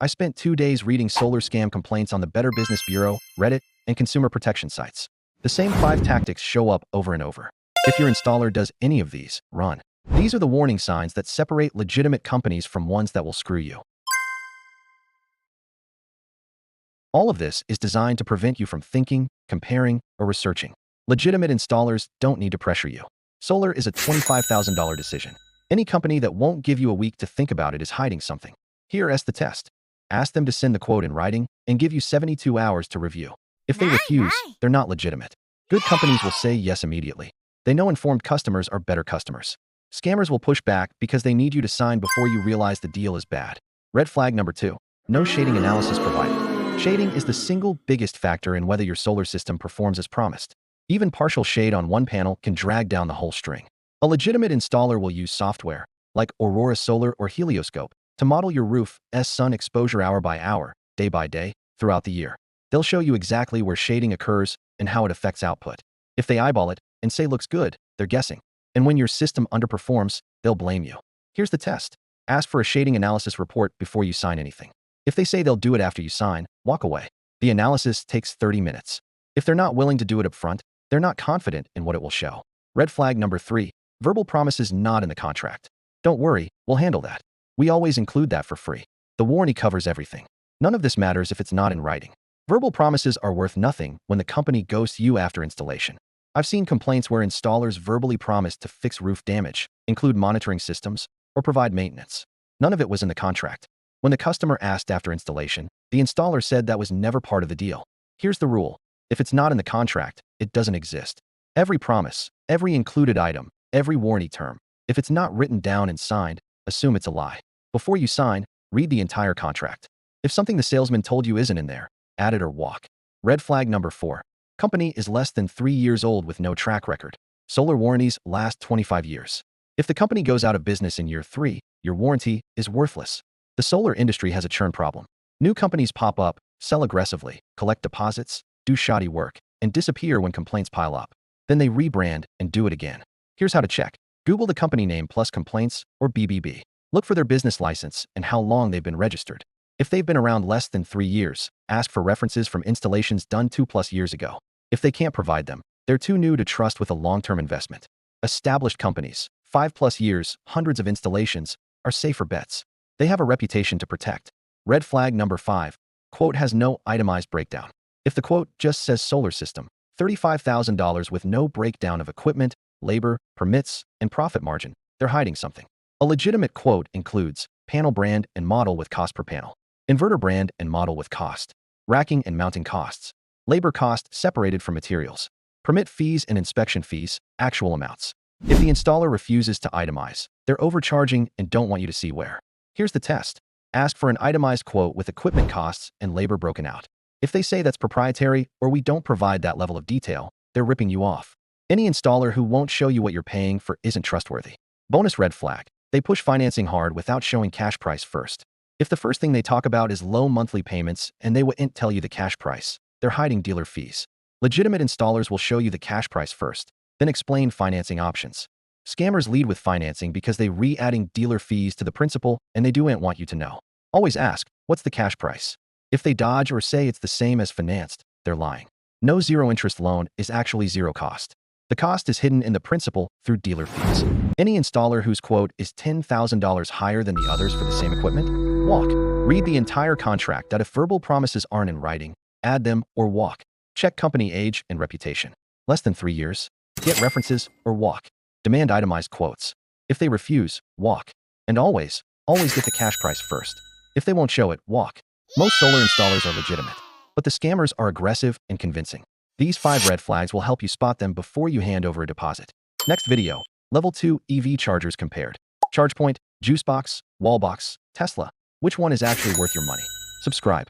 I spent 2 days reading solar scam complaints on the Better Business Bureau, Reddit, and consumer protection sites. The same 5 tactics show up over and over. If your installer does any of these, run. These are the warning signs that separate legitimate companies from ones that will screw you. All of this is designed to prevent you from thinking, comparing, or researching. Legitimate installers don't need to pressure you. Solar is a $25,000 decision. Any company that won't give you a week to think about it is hiding something. Here's the test. Ask them to send the quote in writing and give you 72 hours to review. If they refuse, they're not legitimate. Good companies will say yes immediately. They know informed customers are better customers. Scammers will push back because they need you to sign before you realize the deal is bad. Red flag number 2. No shading analysis provided. Shading is the single biggest factor in whether your solar system performs as promised. Even partial shade on one panel can drag down the whole string. A legitimate installer will use software, like Aurora Solar or Helioscope, to model your roof's sun exposure hour by hour, day by day, throughout the year. They'll show you exactly where shading occurs and how it affects output. If they eyeball it and say looks good, they're guessing. And when your system underperforms, they'll blame you. Here's the test. Ask for a shading analysis report before you sign anything. If they say they'll do it after you sign, walk away. The analysis takes 30 minutes. If they're not willing to do it up front, they're not confident in what it will show. Red flag number 3. Verbal promises not in the contract. Don't worry, we'll handle that. We always include that for free. The warranty covers everything. None of this matters if it's not in writing. Verbal promises are worth nothing when the company ghosts you after installation. I've seen complaints where installers verbally promised to fix roof damage, include monitoring systems, or provide maintenance. None of it was in the contract. When the customer asked after installation, the installer said that was never part of the deal. Here's the rule. If it's not in the contract, it doesn't exist. Every promise, every included item, every warranty term, if it's not written down and signed, assume it's a lie. Before you sign, read the entire contract. If something the salesman told you isn't in there, add it or walk. Red flag number 4. Company is less than 3 years old with no track record. Solar warranties last 25 years. If the company goes out of business in year 3, your warranty is worthless. The solar industry has a churn problem. New companies pop up, sell aggressively, collect deposits, do shoddy work, and disappear when complaints pile up. Then they rebrand and do it again. Here's how to check. Google the company name plus complaints or BBB. Look for their business license and how long they've been registered. If they've been around less than 3 years, ask for references from installations done 2+ years ago. If they can't provide them, they're too new to trust with a long-term investment. Established companies, 5+ years, hundreds of installations, are safer bets. They have a reputation to protect. Red flag number 5. Quote has no itemized breakdown. If the quote just says solar system, $35,000 with no breakdown of equipment, labor, permits, and profit margin, they're hiding something. A legitimate quote includes panel brand and model with cost per panel, inverter brand and model with cost, racking and mounting costs, labor cost separated from materials, permit fees and inspection fees, actual amounts. If the installer refuses to itemize, they're overcharging and don't want you to see where. Here's the test. Ask for an itemized quote with equipment costs and labor broken out. If they say that's proprietary or we don't provide that level of detail, they're ripping you off. Any installer who won't show you what you're paying for isn't trustworthy. Bonus red flag. They push financing hard without showing cash price first. If the first thing they talk about is low monthly payments and they wouldn't tell you the cash price, they're hiding dealer fees. Legitimate installers will show you the cash price first, then explain financing options. Scammers lead with financing because they re-adding dealer fees to the principal and they don't want you to know. Always ask, what's the cash price? If they dodge or say it's the same as financed, they're lying. No zero interest loan is actually zero cost. The cost is hidden in the principal through dealer fees. Any installer whose quote is $10,000 higher than the others for the same equipment, walk. Read the entire contract that if verbal promises aren't in writing, add them or walk. Check company age and reputation. Less than 3 years, get references or walk. Demand itemized quotes. If they refuse, walk. And always get the cash price first. If they won't show it, walk. Most solar installers are legitimate, but the scammers are aggressive and convincing. These 5 red flags will help you spot them before you hand over a deposit. Next video, Level 2 EV chargers compared. ChargePoint, Juicebox, Wallbox, Tesla. Which one is actually worth your money? Subscribe.